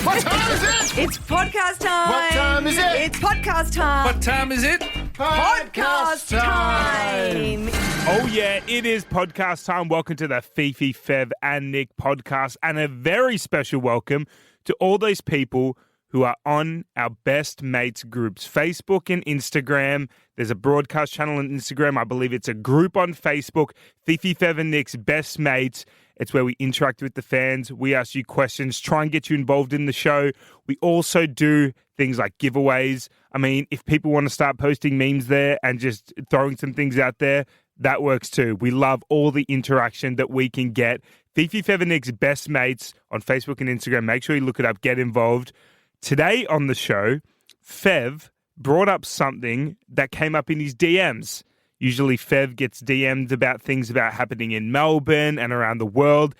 What time is it? It's podcast time. What time is it? It's podcast time. What time is it? Podcast time. Oh, yeah, it is podcast time. Welcome to the Fifi, Fev and Nick podcast, and a very special welcome to all those people who are on our best mates groups, Facebook and Instagram. There's a broadcast channel on Instagram. I believe it's a group on Facebook, Fifi, Fev and Nick's best mates. It's where we interact with the fans. We ask you questions, try and get you involved in the show. We also do things like giveaways. I mean, if people want to start posting memes there and just throwing some things out there, that works too. We love all the interaction that we can get. Fifi, Fev and Nick's best mates on Facebook and Instagram. Make sure you look it up, get involved. Today on the show, Fev brought up something that came up in his DMs. Usually Fev gets DM'd about things about happening in Melbourne and around the world.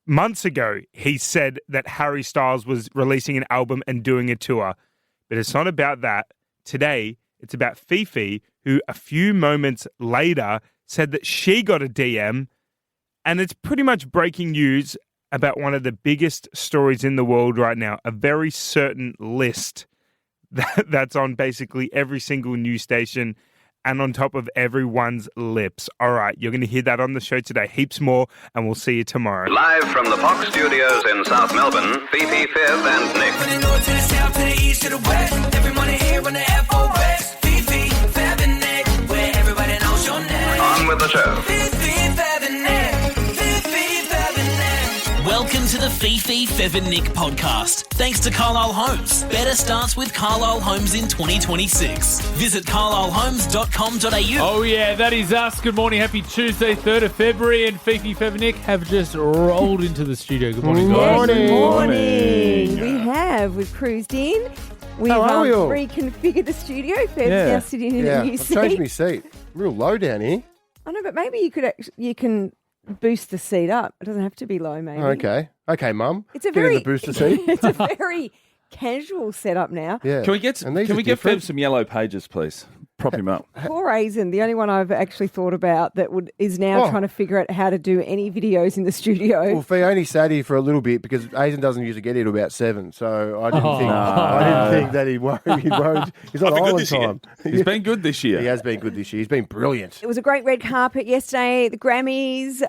Months ago, he said that Harry Styles was releasing an album and doing a tour. But it's not about that. Today, it's about Fifi, who a few moments later said that she got a DM. And it's pretty much breaking news about one of the biggest stories in the world right now, a very certain list that's on basically every single news station and on top of everyone's lips. All right, you're going to hear that on the show today. Heaps more, and we'll see you tomorrow. Live from the Fox Studios in South Melbourne, Fifi, Fev and Nick. From the north to the south to the east to the west, every morning here on the FOX. Fifi, Fev and Nick, where everybody knows your name. On with the show. Fifi, Fev and Nick. Fifi, Fev and Nick. Welcome to the Fifi, Fev and Nick podcast. Thanks to Carlisle Homes. Better starts with Carlisle Homes in 2026. Visit carlislehomes.com.au. Oh, yeah, that is us. Good morning. Happy Tuesday, 3rd of February. And Fifi, Fev and Nick have just rolled into the studio. Good morning, guys. Good morning. We have. We've cruised in. We've reconfigured the studio. Fev's now sitting in a new I've seat. changed my seat. Real low down here. I know, but maybe you can boost the seat up. It doesn't have to be low, maybe. Okay, Mum. It's a Get in very the booster seat. It's a very casual setup now. Yeah. Can we get And these are Fev different. some yellow pages, please? Prop him up. Poor Aizen, the only one I've actually thought about that is now trying to figure out how to do any videos in the studio. Well, Fee only sat here for a little bit because Aizen doesn't usually get here till about 7, so I didn't think that he won't. He's on island time. He's been good this year. He has been good this year. He's been brilliant. It was a great red carpet yesterday, the Grammys.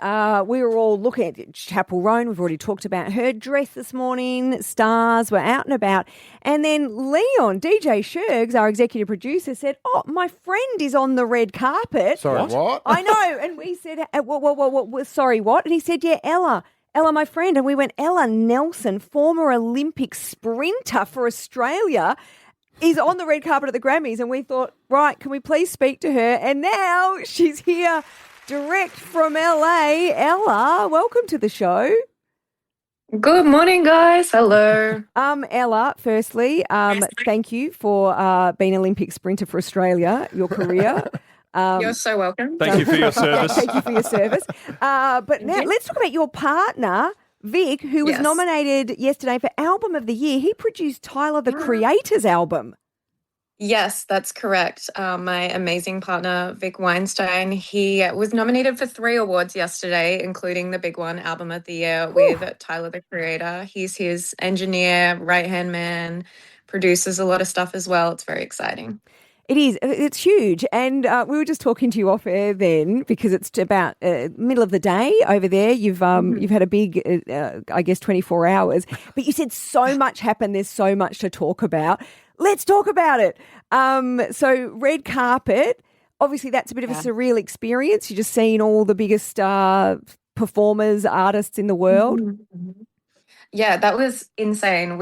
We were all looking at Chapel Roan. We've already talked about her dress this morning. Stars were out and about. And then Leon, DJ Shergs, our executive producer, said, my friend is on the red carpet. Sorry, what? I know. And we said, what? Sorry, what? And he said, yeah, Ella, my friend. And we went, Ella Nelson, former Olympic sprinter for Australia, is on the red carpet at the Grammys. And we thought, right, can we please speak to her? And now she's here direct from LA. Ella, welcome to the show. Good morning, guys. Hello. Ella, firstly, thank you for being an Olympic sprinter for Australia, your career. You're so welcome. Thank you for your service. Thank you for your service. But now let's talk about your partner, Vic, who was nominated yesterday for Album of the Year. He produced Tyler, the Creator's album. Yes, that's correct. My amazing partner, Vic Weinstein, he was nominated for 3 awards yesterday, including the big one, Album of the Year, with Tyler, the Creator. He's his engineer, right-hand man, produces a lot of stuff as well. It's very exciting. It is. It's huge. And we were just talking to you off air then because it's about middle of the day over there. You've had a big, 24 hours. But you said so much happened. There's so much to talk about. Let's talk about it. So red carpet, obviously that's a bit of a surreal experience. You're just seeing all the biggest performers, artists in the world. Yeah, that was insane.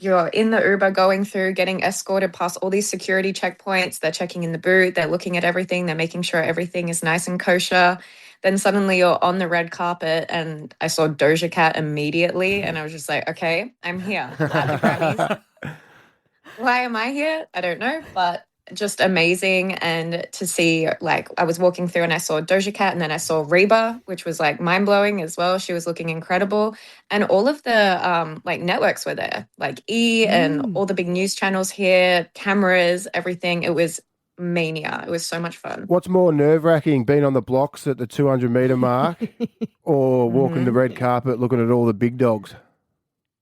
You're in the Uber going through, getting escorted past all these security checkpoints. They're checking in the boot. They're looking at everything. They're making sure everything is nice and kosher. Then suddenly you're on the red carpet and I saw Doja Cat immediately and I was just like, okay, I'm here at the Grammys. Why am I here? I don't know, but just amazing. And to see, like, I was walking through and I saw Doja Cat and then I saw Reba, which was like mind blowing as well. She was looking incredible. And all of the networks were there, like and all the big news channels here, cameras, everything. It was mania. It was so much fun. What's more nerve-wracking, being on the blocks at the 200-metre mark or walking the red carpet looking at all the big dogs?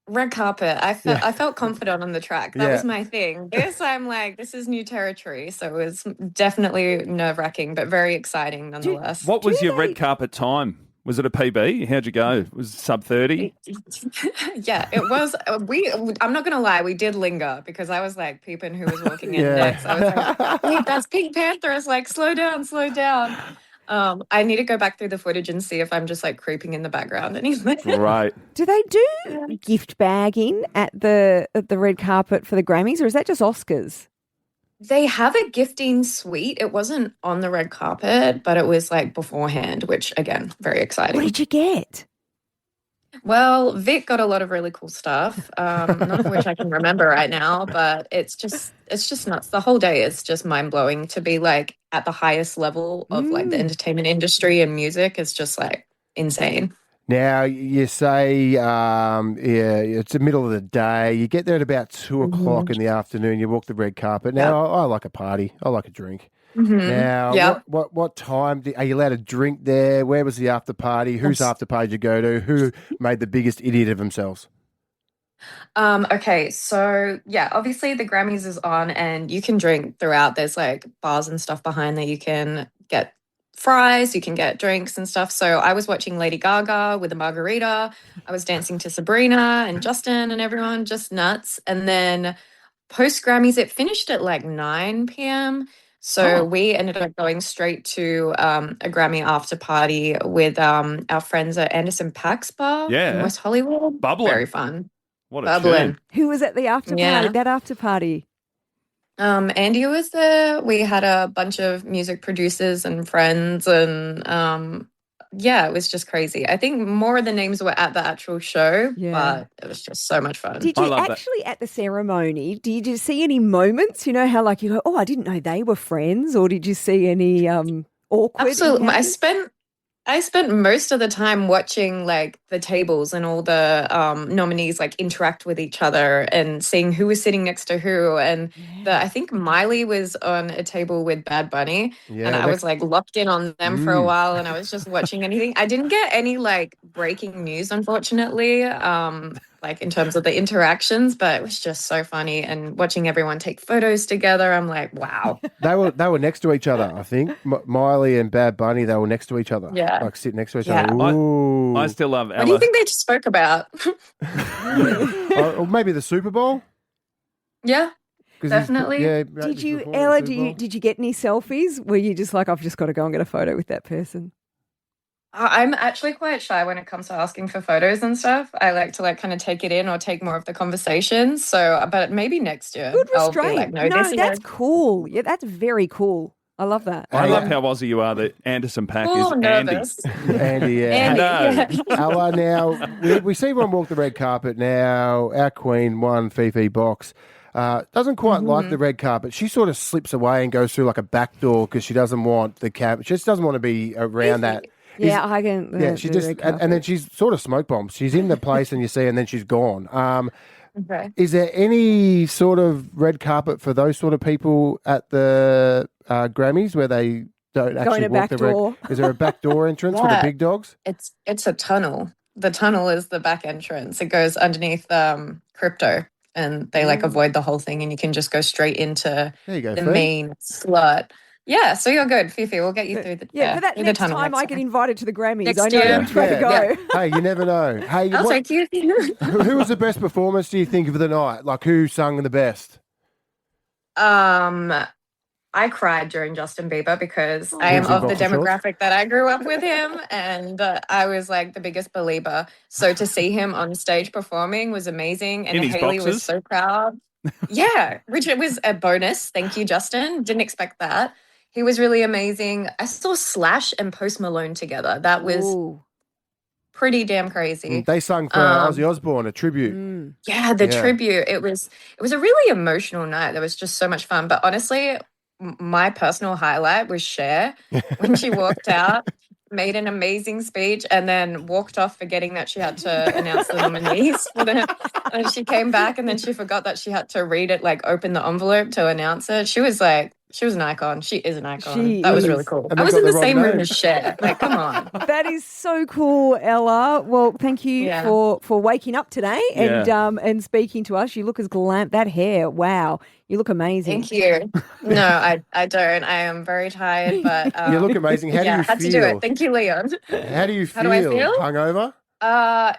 Red carpet. I felt confident on the track. That was my thing. This, I'm like, this is new territory. So it was definitely nerve-wracking, but very exciting nonetheless. What was your red carpet time? Was it a PB? How'd you go? Was it sub 30? Yeah, it was. I'm not going to lie. We did linger because I was like peeping who was walking in next. I was like, wait, that's Pink Panther. I was like, slow down, slow down. I need to go back through the footage and see if I'm just like creeping in the background anyway. Right. Do they do gift bagging at the red carpet for the Grammys, or is that just Oscars? They have a gifting suite. It wasn't on the red carpet, but it was like beforehand, which again, very exciting. What did you get? Well, Vic got a lot of really cool stuff, none of which I can remember right now, but it's just nuts. The whole day is just mind blowing to be like at the highest level of like the entertainment industry and music is just like insane. Now, you say, it's the middle of the day. You get there at about 2 o'clock in the afternoon. You walk the red carpet. Now, I like a party. I like a drink. Now, what time are you allowed to drink there? Where was the after party? Whose after party did you go to? Who made the biggest idiot of themselves? Okay, so yeah, obviously the Grammys is on and you can drink throughout. There's like bars and stuff behind there. You can get fries, you can get drinks and stuff. So I was watching Lady Gaga with a margarita. I was dancing to Sabrina and Justin and everyone, just nuts. And then post Grammys, it finished at like 9 p.m. So we ended up going straight to a Grammy after party with our friends at Anderson Paak's Bar in West Hollywood. Bubbling. Very fun. What a Bubbling. tune. Who was at the after party? That after party? Andy was there. We had a bunch of music producers and friends and it was just crazy. I think more of the names were at the actual show, but it was just so much fun. Did you actually at the ceremony, did you see any moments, you know, how like you go, oh, I didn't know they were friends, or did you see any awkward? Absolutely. I spent most of the time watching like the tables and all the nominees like interact with each other and seeing who was sitting next to who. And I think Miley was on a table with Bad Bunny and I was like locked in on them for a while and I was just watching anything. I didn't get any like breaking news, unfortunately, like in terms of the interactions, but it was just so funny and watching everyone take photos together. I'm like, wow. They were next to each other, I think. Miley and Bad Bunny, they were next to each other. Yeah. Like sitting next to each other. Ooh. I still love Ella. What do you think they just spoke about? Or maybe the Super Bowl? Yeah. Definitely. Did you, Ella, did you get any selfies? Were you just like, I've just got to go and get a photo with that person? I'm actually quite shy when it comes to asking for photos and stuff. I like to like kind of take it in or take more of the conversation. So, but maybe next year. Good restraint. I'll be like, no, no, this that's year. cool. Yeah, that's very cool. I love that. I love how Aussie you are that Anderson Paak is nervous. Andy, yeah. Andy, Ella, now, we see one walk the red carpet now. Our queen, one Fifi Box. Doesn't quite like the red carpet. She sort of slips away and goes through like a back door because she doesn't want the cap. She just doesn't want to be around that. Yeah, I can. Yeah, she just and then she's sort of smoke bombs. She's in the place and you see, and then she's gone. Okay. Is there any sort of red carpet for those sort of people at the Grammys where they don't actually walk the red? Is there a back door entrance for the big dogs? It's a tunnel. The tunnel is the back entrance. It goes underneath crypto, and they like avoid the whole thing, and you can just go straight into the main slot. Yeah, so you're good, Fifi. We'll get you through the for that through next the tunnel time I get invited to the Grammys, Next I know year. which way to go. Yeah. Hey, you never know. Hey, I'll take you. who was the best performance, do you think, of the night? Like, who sung the best? I cried during Justin Bieber because I am of the demographic that I grew up with him, and I was like the biggest believer. So to see him on stage performing was amazing, and Haley was so proud. Yeah, which it was a bonus. Thank you, Justin. Didn't expect that. He was really amazing. I saw Slash and Post Malone together. That was pretty damn crazy. They sung for Ozzy Osbourne, a tribute. Yeah, the tribute. It was a really emotional night. There was just so much fun. But honestly, my personal highlight was Cher when she walked out, made an amazing speech, and then walked off forgetting that she had to announce the nominees. And she came back and then she forgot that she had to read it, like open the envelope to announce it. She was like She was an icon. She is an icon. She That was is. really cool. And I they was got in the the same wrong room name. as Cher. Like, come on. That is so cool, Ella. Well, thank you Yeah. for waking up today and speaking to us. You look as glam. That hair, wow, you look amazing. Thank you. No, I don't. I am very tired, but You look amazing. How do yeah, you I had feel? to do it. Thank you, Leon. How do you feel? How do I feel? Hungover?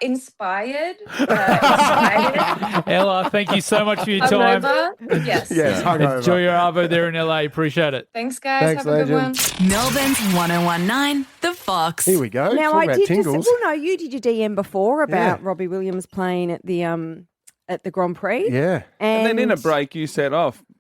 Inspired. Excited. Ella, thank you so much for your time. Hungover. Yes. Yes, hungover. Enjoy your arvo there in LA. Appreciate it. Thanks, guys. Thanks, Have a good legend. one. Melbourne's 1019, The Fox. Here we go. Now Talk I about did tingles. just. Well, no, you did your DM before about Yeah. Robbie Williams playing at the Grand Prix. Yeah. And then in a break, you said,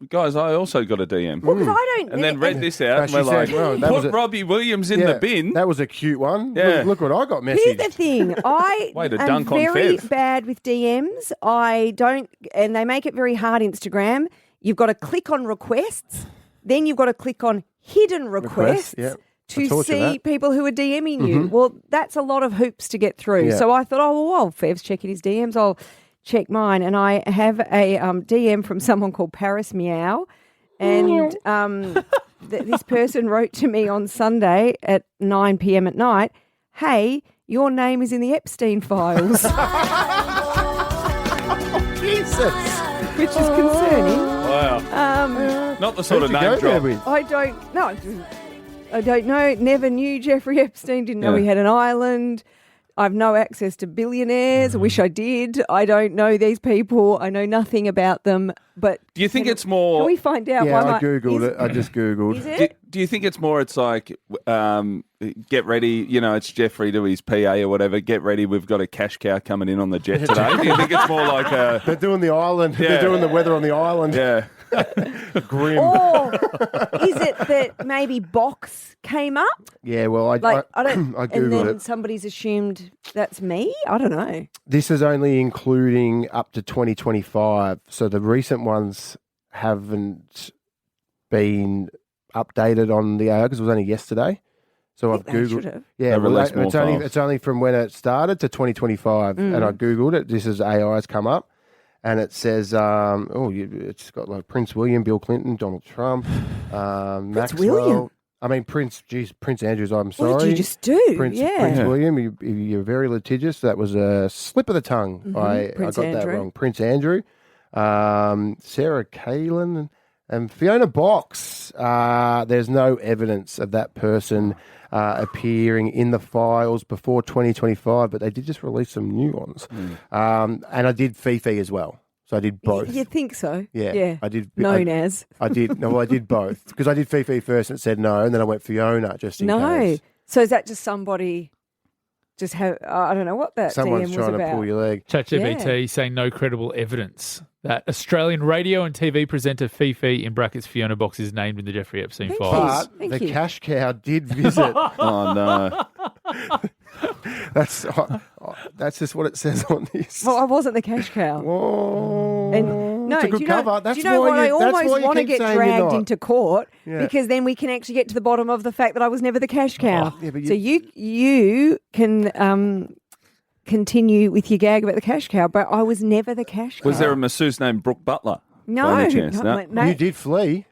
guys, I also got a DM. Well, 'cause I don't. And then read this out, and She we're said, like, well, that was put a- Robbie Williams in the bin. That was a cute one. Yeah. Look what I got messaged. Here's the thing. I Way to am dunk on very Fev. bad with DMs. I don't, and they make it very hard. Instagram. You've got to click on requests, then you've got to click on hidden requests. yeah. To I taught you see that. people who are DMing you. Well, that's a lot of hoops to get through. Yeah. So I thought, well, Fev's checking his DMs. I'll check mine. And I have a DM from someone called Paris Meow. And this person wrote to me on Sunday at 9 p.m. at night, hey, your name is in the Epstein files. Jesus. Which is concerning. Wow. Not the sort Who'd of you go name there drop. with? I don't know. I don't know. Never knew Jeffrey Epstein. Didn't know Yeah. he had an island. I've no access to billionaires. I wish I did. I don't know these people. I know nothing about them. But Do you think it's can more... we find out? Yeah, why I Googled it. I just Googled. Is Do, it? do you think it's more, it's like, get ready, it's Jeffrey to his PA or whatever, get ready, we've got a cash cow coming in on the jet today? Do you think it's more like a... They're doing the island. Yeah. They're doing the weather on the island. Yeah. Grim. Or is it that maybe Box came up? Yeah, well, I I don't. I and Googled then it. somebody's assumed that's me. I don't know. This is only including up to 2025. So the recent ones haven't been updated on the AI because it was only yesterday. So I've think they Googled. should have. Yeah, They well, released more files. it's only from when it started to 2025, and I Googled it. This is AI's come up, and it says, it's got like Prince William, Bill Clinton, Donald Trump, Maxwell. William? I mean, Prince Andrews, I'm sorry. What did you just do? Prince yeah. William, you're very litigious. That was a slip of the tongue. I Prince got that Andrew. wrong. Prince Andrew, Sarah Palin, and Fiona Box. There's no evidence of that person appearing in the files before 2025, but they did just release some new ones. And I did Fifi as well. So I did both. You think so? Yeah, Yeah. I did. Known as. I did. No, I did both because I did Fifi first and it said no, and then I went Fiona just in No. case. So is that just somebody just have, I don't know what that Someone's DM was trying to about. pull your leg. ChatGPT saying no credible evidence that Australian radio and TV presenter Fifi in brackets Fiona Box is named in the Jeffrey Epstein Thank files. you. But Thank the cash cow did visit. Oh, no. That's just what it says on this. Well, I wasn't the cash cow. Whoa. And no, it's a do good you know, cover. That's do you know why what? I that's why almost you want to keep get saying you're dragged not. into court Yeah. because then we can actually get to the bottom of the fact that I was never the cash cow. yeah, but So you can continue with your gag about the cash cow, but I was never the cash cow. Was there a masseuse named Brooke Butler? No, by any chance? No? mate. You did flee.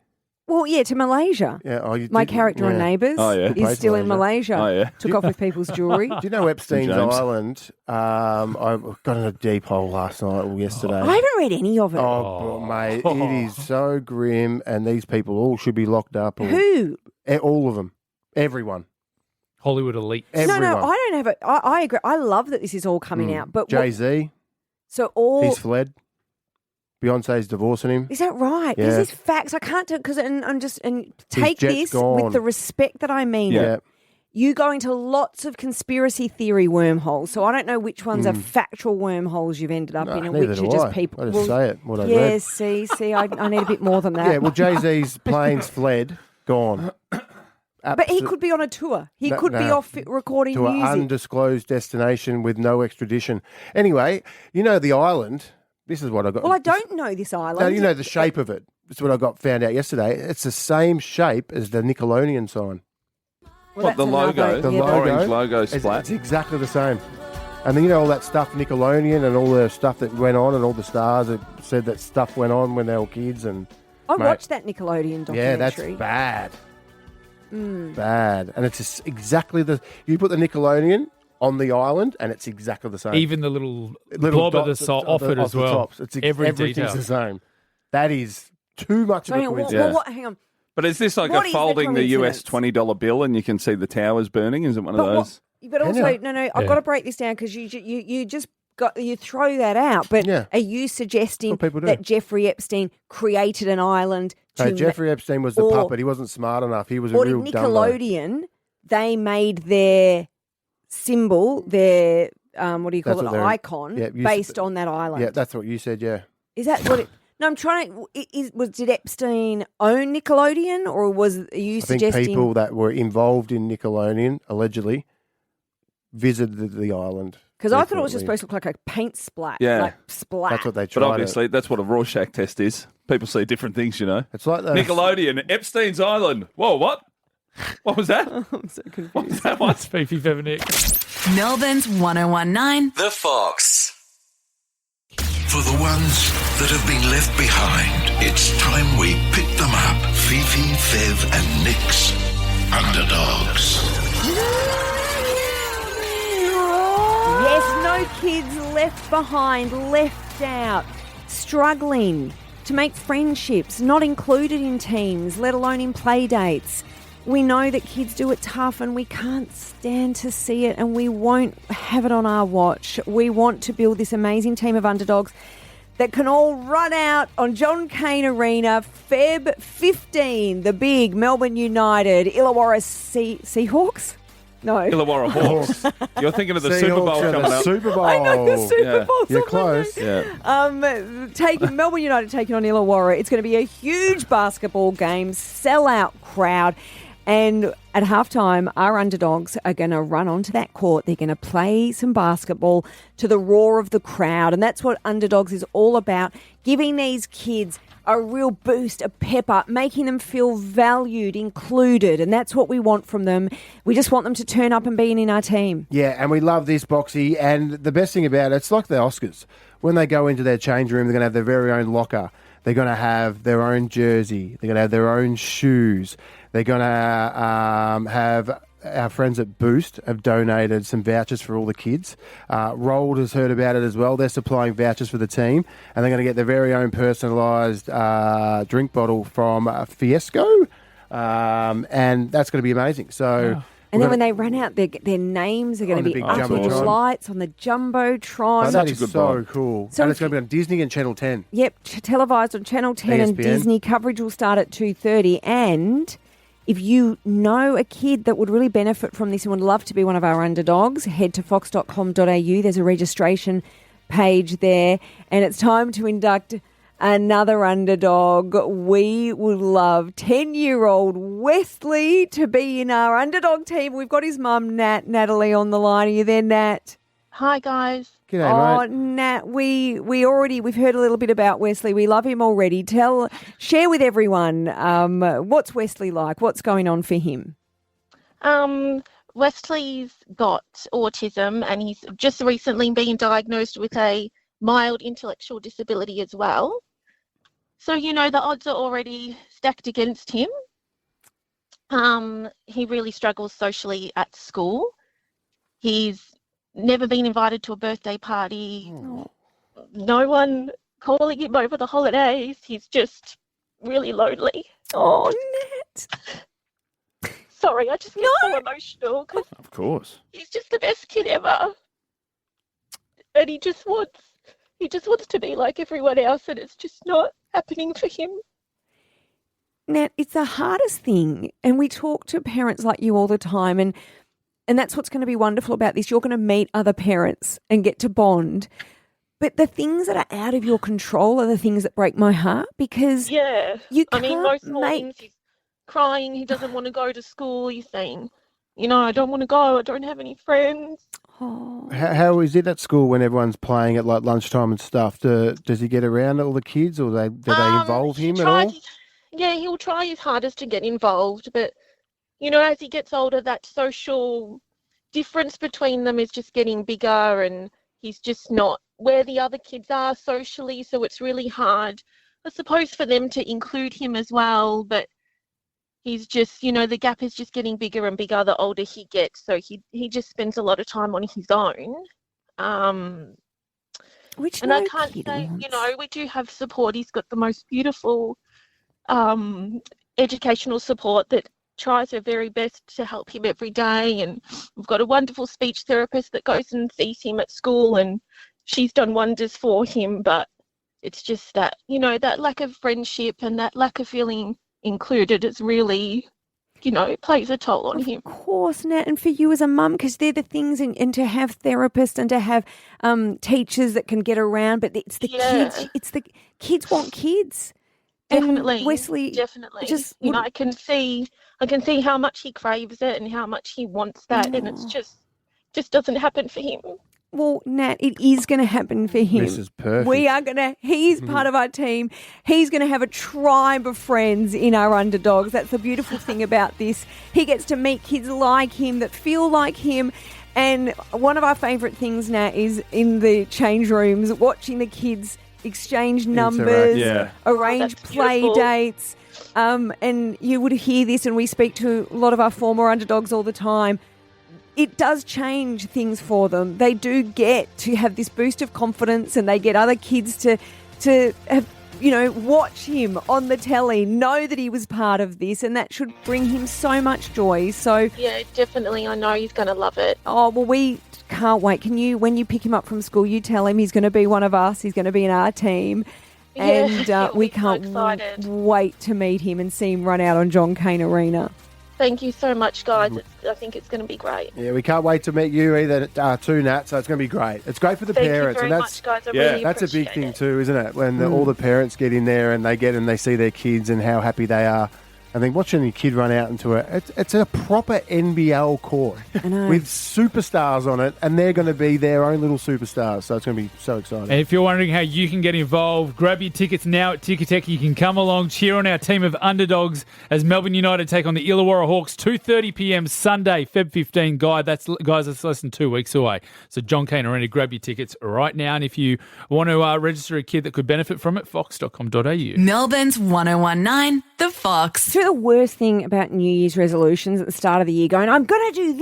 Well, yeah, to Malaysia. Yeah, you My did- character on yeah. Neighbours Oh, yeah. Who plays is still in Malaysia? Malaysia. Oh, yeah. Took off with people's jewellery. Do you know Epstein's James. Island? I got in a deep hole last night or yesterday. I haven't read any of it. Oh, mate, it is so grim, and these people all should be locked up. Or, Who? All of them. Everyone. Hollywood elite. Everyone. No, I don't have it. I agree. I love that this is all coming out. But what, Jay-Z, so all he's fled. Beyonce's divorcing him. is that right? Yeah. Is this facts? I can't do because I'm just take jet's this gone. with the respect that I mean. Yeah. You go into lots of conspiracy theory wormholes, so I don't know which ones are factual wormholes you've ended up in, and neither which do are just I. people. I just say it, what I yeah, read. see, I need a bit more than that. Yeah, well, Jay-Z's plane's fled, gone. but he could be on a tour. He could be off recording to an music. undisclosed destination with no extradition. Anyway, you know the island. This is what I got. Well, I don't know this island. No, you know the shape of it. That's what I found out yesterday. It's the same shape as the Nickelodeon sign. Well, What, the that's logo? another- The yeah, logo, orange logo It's splat? exactly the same. And then you know all that stuff Nickelodeon and all the stuff that went on and all the stars that said that stuff went on when they were kids and I Mate. watched that Nickelodeon documentary. Yeah, that's bad. Bad. And it's just exactly you put the Nickelodeon on the island and it's exactly the same. Even the little blob of the off it as well. Everything's detail. the same. That is too much of a coincidence. Hang on. But is this like What a is the folding the US coincidence? $20 bill and you can see the towers burning? Is it one of But those? But also, I've got to break this down because you just you throw that out. But are you suggesting that Jeffrey Epstein created an island? Jeffrey Epstein was the puppet. He wasn't smart enough. He was a real Nickelodeon, they made their symbol, their what do you call it, icon, based on that island. Yeah, that's what you said. Yeah. Is that what? No, I'm trying to. Did Epstein own Nickelodeon, or are you suggesting? I think people that were involved in Nickelodeon allegedly visited the island. Because I thought it was just supposed to look like a paint splat. Yeah. Like splat. That's what they tried. But obviously, that's what a Rorschach test is. People see different things, you know. It's like Nickelodeon, Epstein's Island. Whoa, what? What was that? I'm so confused. What was that one? It's Fifi, Fev and Nick. Melbourne's 1019. The Fox. For the ones that have been left behind, it's time we pick them up. Fifi, Fev and Nick's Underdogs. Yes, no kids left behind, left out, struggling to make friendships, not included in teams, let alone in play dates. We know that kids do it tough and we can't stand to see it, and we won't have it on our watch. We want to build this amazing team of underdogs that can all run out on John Cain Arena, Feb 15, the big Melbourne United Illawarra Seahawks? No. Illawarra Hawks. You're thinking of the Super Bowl coming up. Super Bowl. I know the Super Bowl. You're close. Yeah. Melbourne United taking on Illawarra. It's going to be a huge basketball game, sellout crowd. And at halftime, our underdogs are going to run onto that court. They're going to play some basketball to the roar of the crowd. And that's what Underdogs is all about, giving these kids a real boost, a pep up, making them feel valued, included. And that's what we want from them. We just want them to turn up and be in our team. Yeah, and we love this, Boxy. And the best thing about it, it's like the Oscars. When they go into their change room, they're going to have their very own locker. They're going to have their own jersey. They're going to have their own shoes. They're going to have our friends at Boost have donated some vouchers for all the kids. Rold has heard about it as well. They're supplying vouchers for the team, and they're going to get their very own personalised drink bottle from Fiesco, and that's going to be amazing. So. Wow. And then when they run out, their names are going to be up in lights on the Jumbotron. Oh, that is so cool. So and it's going to be on Disney and Channel 10. Yep, televised on Channel 10 and Disney. Coverage will start at 2:30. And if you know a kid that would really benefit from this and would love to be one of our underdogs, head to fox.com.au. There's a registration page there. And it's time to induct another underdog. We would love 10-year-old Westley to be in our underdog team. We've got his mum, Natalie, on the line. Are you there, Nat? Hi, guys. G'day, mate. Nat, we've heard a little bit about Westley. We love him already. Share with everyone, what's Westley like? What's going on for him? Wesley's got autism, and he's just recently been diagnosed with a mild intellectual disability as well. So, the odds are already stacked against him. He really struggles socially at school. He's never been invited to a birthday party. Oh. No one calling him over the holidays. He's just really lonely. Oh, Nat. Sorry, I just get so emotional. 'Cause of course. He's just the best kid ever. And he just wants to be like everyone else, and it's just not happening for him. Nat, it's the hardest thing, and we talk to parents like you all the time, and that's what's going to be wonderful about this. You're going to meet other parents and get to bond. But the things that are out of your control are the things that break my heart, because most mornings he's crying, he doesn't want to go to school, he's saying, I don't want to go, I don't have any friends. Oh. How is it at school when everyone's playing at like lunchtime and stuff? Does he get around all the kids, or do they involve him at all? Yeah, he'll try his hardest to get involved, but as he gets older, that social difference between them is just getting bigger, and he's just not where the other kids are socially, so it's really hard. I suppose for them to include him as well, but he's just, the gap is just getting bigger and bigger the older he gets. So he just spends a lot of time on his own. Which and I can't say, we do have support. He's got the most beautiful educational support that tries her very best to help him every day. And we've got a wonderful speech therapist that goes and sees him at school, and she's done wonders for him. But it's just that, that lack of friendship and that lack of feeling included is really, plays a toll on him. Of course, Nat, and for you as a mum, because they're the things, and to have therapists and to have teachers that can get around, but it's the kids. It's the kids want kids. Definitely, and Westley, definitely. I can see how much he craves it and how much he wants that, and it's just doesn't happen for him. Well, Nat, it is going to happen for him. This is perfect. He's part of our team. He's going to have a tribe of friends in our Underdogs. That's the beautiful thing about this. He gets to meet kids like him that feel like him. And one of our favourite things, Nat, is in the change rooms, watching the kids exchange numbers, arrange play dates. And you would hear this, and we speak to a lot of our former Underdogs all the time. It does change things for them. They do get to have this boost of confidence, and they get other kids to have, watch him on the telly, know that he was part of this, and that should bring him so much joy. So yeah, definitely. I know he's going to love it. Oh, well, we can't wait. When you pick him up from school, you tell him he's going to be one of us. He's going to be in our team. And we can't wait to meet him and see him run out on John Cain Arena. Thank you so much, guys. I think it's going to be great. Yeah, we can't wait to meet you either too, Nat, so it's going to be great. It's great for the parents. Thank you very much, guys. I really that's a big appreciate thing it. too, isn't it? When all the parents get in there and they see their kids and how happy they are. I think watching your kid run out into it's a proper NBL court with superstars on it, and they're going to be their own little superstars. So it's going to be so exciting. And if you're wondering how you can get involved, grab your tickets now at Ticketek. You can come along, cheer on our team of Underdogs as Melbourne United take on the Illawarra Hawks, 2:30 p.m. Sunday, Feb 15. Guys, that's less than 2 weeks away. So John Cain Arena, grab your tickets right now. And if you want to register a kid that could benefit from it, fox.com.au. Melbourne's 1019, The Fox. The worst thing about New Year's resolutions at the start of the year, going, I'm going to do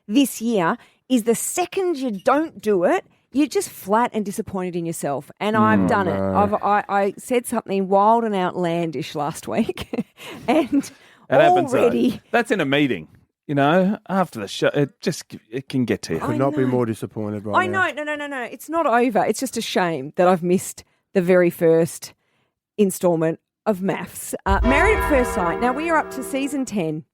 this year, is the second you don't do it, you're just flat and disappointed in yourself. And I've done it. I said something wild and outlandish last week, and that already happens, that's in a meeting. After the show, it can get to you. Could not be more disappointed right now. I know. No. It's not over. It's just a shame that I've missed the very first instalment of MAFS. Married at First Sight. Now, we are up to season 10.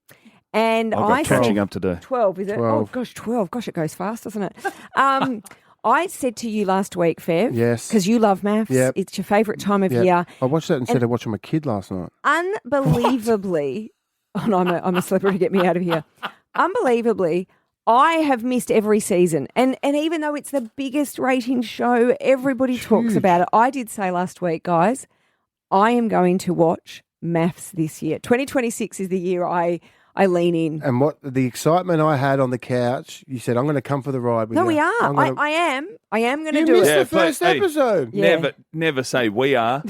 And I've got catching up to do. 12, is it? 12. Oh, gosh, 12. Gosh, it goes fast, doesn't it? I said to you last week, Fev, yes, because you love MAFS. Yep. It's your favourite time of year. I watched that instead of watching my kid last night. Unbelievably, oh no, I'm a celebrity, get me out of here. Unbelievably, I have missed every season. And even though it's the biggest rating show, everybody talks about it. I did say last week, guys, I am going to watch MAFS this year. 2026 is the year I lean in. And what the excitement I had on the couch, you said, I'm going to come for the ride with you. No, we are. I am going to do it. You missed the first episode. Never say we are.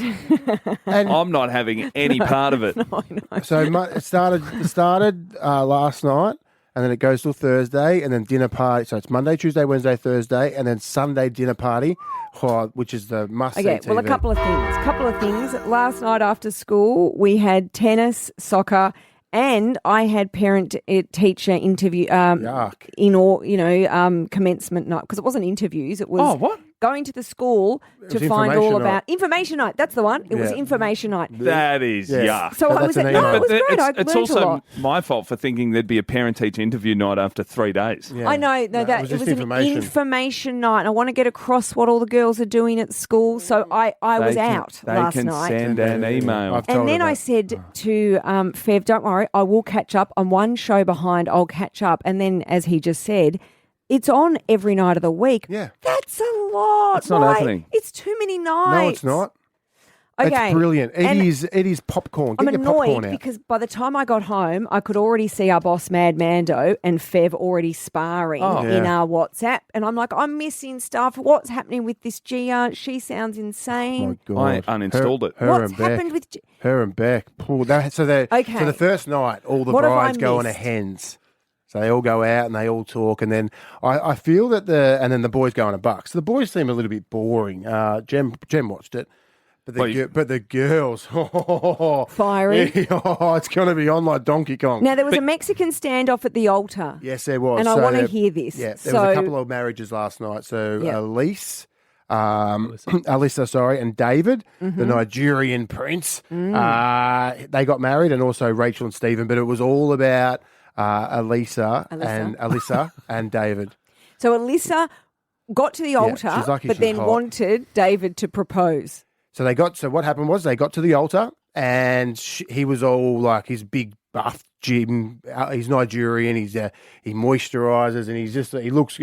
And I'm not having any part of it. No. So it started last night. And then it goes till Thursday, and then dinner party. So it's Monday, Tuesday, Wednesday, Thursday, and then Sunday dinner party, which is the must-see TV. Well, a couple of things. Last night after school, we had tennis, soccer, and I had parent-teacher interview commencement night, because it wasn't interviews. It was going to the school to find all about information night. That's the one. It was information night. That is yuck. So it was great. I it's learned also a lot. my fault for thinking there'd be a parent-teacher interview night after 3 days. Yeah. I know. No, that it was an information night. I want to get across what all the girls are doing at school. So I was out last night. They can send an email. And then I said to Fev, don't worry, I will catch up. I'm one show behind. I'll catch up. And then, as he just said, it's on every night of the week. Yeah. That's a lot. It's not happening. It's too many nights. No, it's not. Okay. It's brilliant. And It is popcorn. Get I'm your popcorn annoyed out. because by the time I got home, I could already see our boss, Mad Mando, and Fev already sparring in our WhatsApp. And I'm like, I'm missing stuff. What's happening with this Gia? She sounds insane. Oh, my God. I uninstalled it. What's happened with her and Beck? So the first night, all the brides go on a hens. So they all go out and they all talk, and then I feel that then the boys go on a buck. So the boys seem a little bit boring. Jem watched it, but the girls, fiery. It's going to be on like Donkey Kong. Now there was a Mexican standoff at the altar. Yes, there was, and I want to hear this. Yeah, there was a couple of marriages last night. So Alyssa, and David, the Nigerian prince, they got married, and also Rachel and Stephen. But it was all about Alyssa and David. So Alyssa got to the altar, but then wanted David to propose. So what happened was they got to the altar, and he was all like his big buff gym. He's Nigerian. He moisturizes, and he looks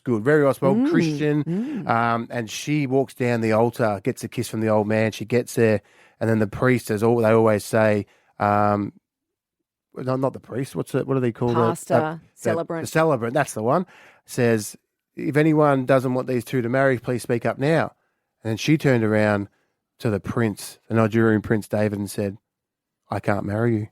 good, very well spoken, Christian. And she walks down the altar, gets a kiss from the old man. She gets there, and then the priest, as they always say. No, not the priest. What do they call Pastor, celebrant. The celebrant, that's the one, says, if anyone doesn't want these two to marry, please speak up now. And then she turned around to the prince, the Nigerian prince David, and said, I can't marry you.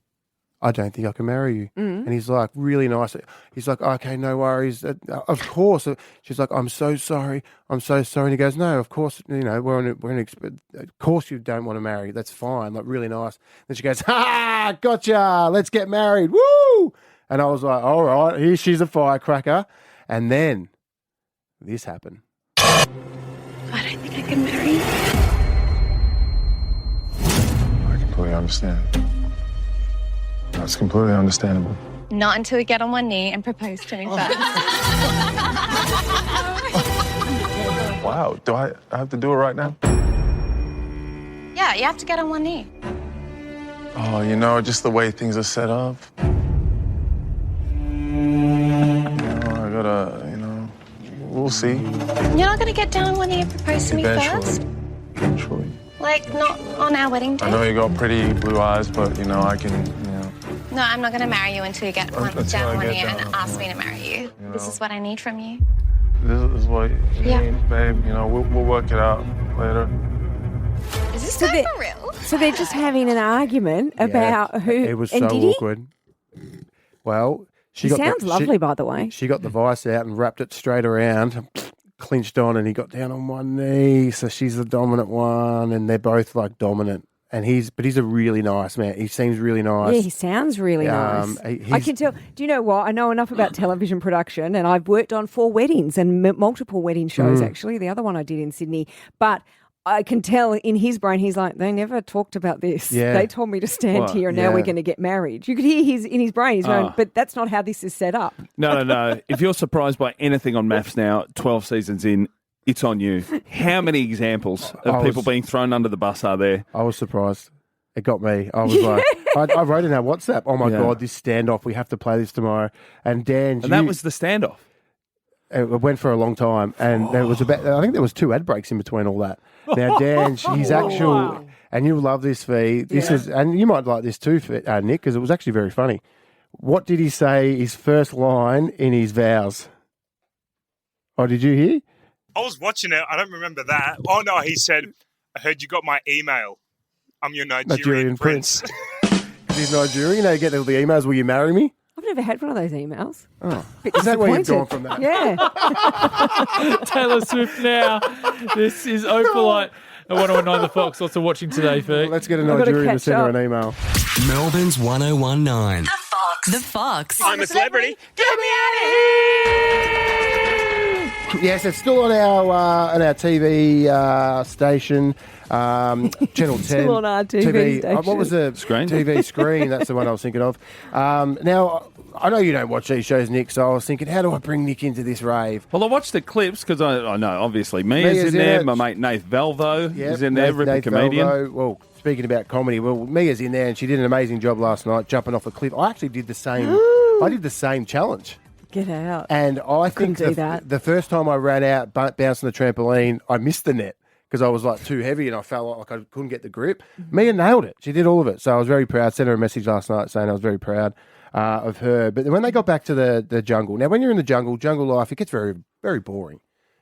I don't think I can marry you. And he's like, really nice. He's like, okay, no worries. Of course. She's like, I'm so sorry. I'm so sorry. And he goes, no, of course, of course you don't want to marry. That's fine. Like, really nice. Then she goes, gotcha. Let's get married. Woo! And I was like, all right, here she's a firecracker. And then this happened. I don't think I can marry you. I completely understand. That's completely understandable. Not until we get on one knee and propose to me first. Wow, do I have to do it right now? Yeah, you have to get on one knee. Oh, just the way things are set up. I gotta, we'll see. You're not gonna get down on one knee and propose to me first? Eventually. Like, not on our wedding day? I know you got pretty blue eyes, but, I can, No, I'm not going to marry you until you get down on one knee and ask me to marry you. This is what I need from you. This is what you need, babe. We'll work it out later. Is this for real? So they're just having an argument about who. It was so awkward. Well, She sounds lovely, by the way. She got the vice out and wrapped it straight around, clinched on, and he got down on one knee. So she's the dominant one, and they're both like dominant. And he's a really nice man. He seems really nice. Yeah, he sounds really nice. I can tell. Do you know what? I know enough about television production, and I've worked on 4 weddings and multiple wedding shows, actually. The other one I did in Sydney. But I can tell in his brain, he's like, they never talked about this. Yeah. They told me to stand here, and now we're going to get married. You could hear in his brain, he's going, but that's not how this is set up. No. If you're surprised by anything on MAFS now, 12 seasons in, it's on you. How many examples of people being thrown under the bus are there? I was surprised. It got me. I was like, I wrote in our WhatsApp, oh my God, this standoff, we have to play this tomorrow. And Dan... And that was the standoff? It went for a long time. And there was I think there was 2 ad breaks in between all that. Now, Dan, he's actual... And you'll love this, Fee. This is, and you might like this too, Nick, because it was actually very funny. What did he say his first line in his vows? Oh, did you hear? I was watching it. I don't remember that. Oh, no, he said, I heard you got my email. I'm your Nigerian prince. He's Nigerian. You get all the emails, will you marry me? I've never had one of those emails. Oh. Is that where you've gone from that? Yeah. Taylor Swift now. This is Opalite. At 109 The Fox. Also watching today, Fee. Well, let's get a Nigerian to send her an email. Melbourne's 1019. The Fox. I'm a celebrity. Get me out of here! Yes, it's still on our TV station, Channel 10. Still on our TV station. What was the screen? TV screen. That's the one I was thinking of. Now, I know you don't watch these shows, Nick, so I was thinking, how do I bring Nick into this rave? Well, I watched the clips because I know, obviously, Mia's in there. My mate Nath Valvo is in there, ripping comedian. Valvo. Well, speaking about comedy, Mia's in there, and she did an amazing job last night, jumping off a cliff. I actually did the same. I did the same challenge. Get out. And I think do that. the first time I ran out, bouncing the trampoline, I missed the net because I was like too heavy and I felt like I couldn't get the grip. Mia nailed it. She did all of it. So I was very proud. Sent her a message last night saying I was very proud of her. But when they got back to the jungle, now when you're in the jungle life, it gets very, very boring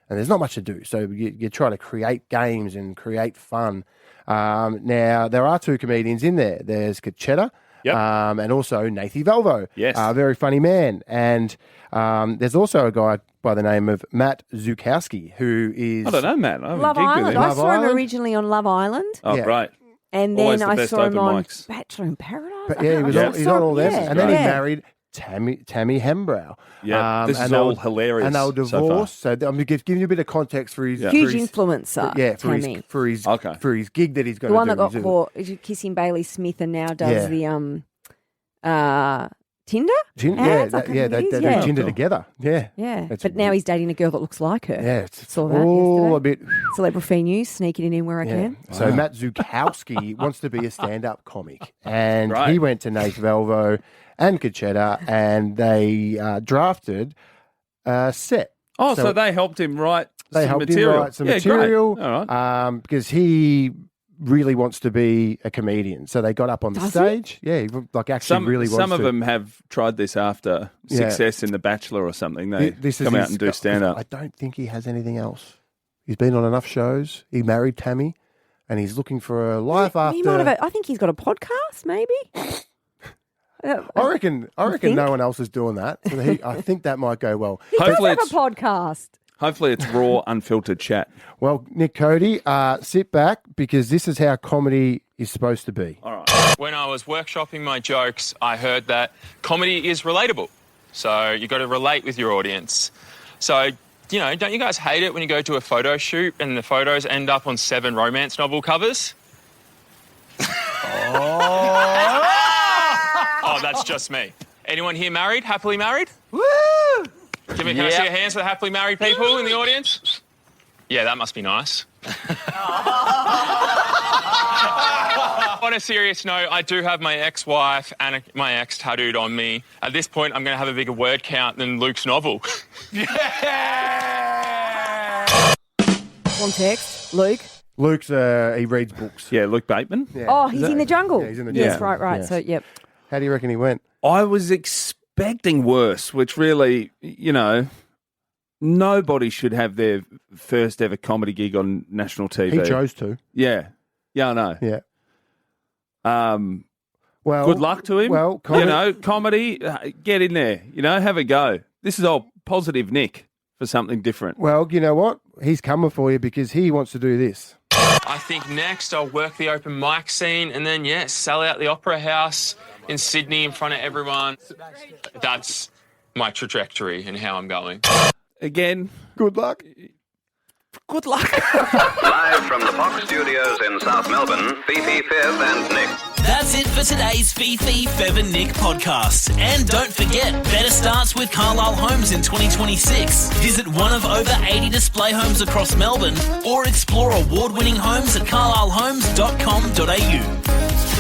and there's not much to do. So you try to create games and create fun. Now, there are 2 comedians in there. There's Kachetta. Yep. And also Nathy Velvo, a very funny man. And there's also a guy by the name of Matt Zukowski, who is... I don't know, Matt. I Love Island. I saw him originally on Love Island. Oh, right. And Always then the I best saw him on mics. Bachelor in Paradise. But yeah, he's on all them. And then he married Tammy Hembrow. Yeah, this is all hilarious. And they were divorced. So I'm giving you a bit of context for his... Huge influencer, Tammy. For his gig that he's going to do. The one that got caught kissing Bailey Smith and now does the Tinder? They do Tinder together. Yeah. Yeah. But now he's dating a girl that looks like her. Yeah. It's saw that all a bit... Celebrity news, sneaking it in where I can. So Matt Zukowski wants to be a stand-up comic. And he went to Nate Velvo and Kachetta and they drafted a set. Oh, so they helped him write some material. All right. Because he really wants to be a comedian. So they got up on the stage. He? Yeah, he really wants to. Some of them have tried this after success in The Bachelor or something. They come out and do stand-up. I don't think he has anything else. He's been on enough shows. He married Tammy and he's looking for a life after... I think he's got a podcast, maybe. I reckon no one else is doing that. So I think that might go well. He does have a podcast. Hopefully it's raw, unfiltered chat. Well, Nick Cody, sit back because this is how comedy is supposed to be. All right. When I was workshopping my jokes, I heard that comedy is relatable. So you got to relate with your audience. So, don't you guys hate it when you go to a photo shoot and the photos end up on 7 romance novel covers? Oh, that's just me. Anyone here married? Happily married? Woo! Can I see your hands for the happily married people in the audience? Yeah, that must be nice. On a serious note, I do have my ex-wife and my ex tattooed on me. At this point, I'm going to have a bigger word count than Luke's novel. Context, Luke. Luke's, he reads books. Yeah, Luke Bateman. Yeah. Oh, he's in the jungle. Yeah, he's in the jungle. Yes, right. Yes. So, yep. How do you reckon he went? I was expecting worse, which really, nobody should have their first ever comedy gig on national TV. He chose to. Yeah. Yeah, I know. Yeah. Well, good luck to him. Well, comedy, get in there. Have a go. This is all positive Nick for something different. Well, you know what? He's coming for you because he wants to do this. I think next I'll work the open mic scene and then, sell out the Opera House in Sydney in front of everyone. That's my trajectory and how I'm going. Again, good luck. Good luck. Live from the Fox Studios in South Melbourne, Fifi, Fev and Nick. That's it for today's Fifi, Fev and Nick podcast. And don't forget, better starts with Carlisle Homes in 2026. Visit one of over 80 display homes across Melbourne or explore award-winning homes at carlislehomes.com.au.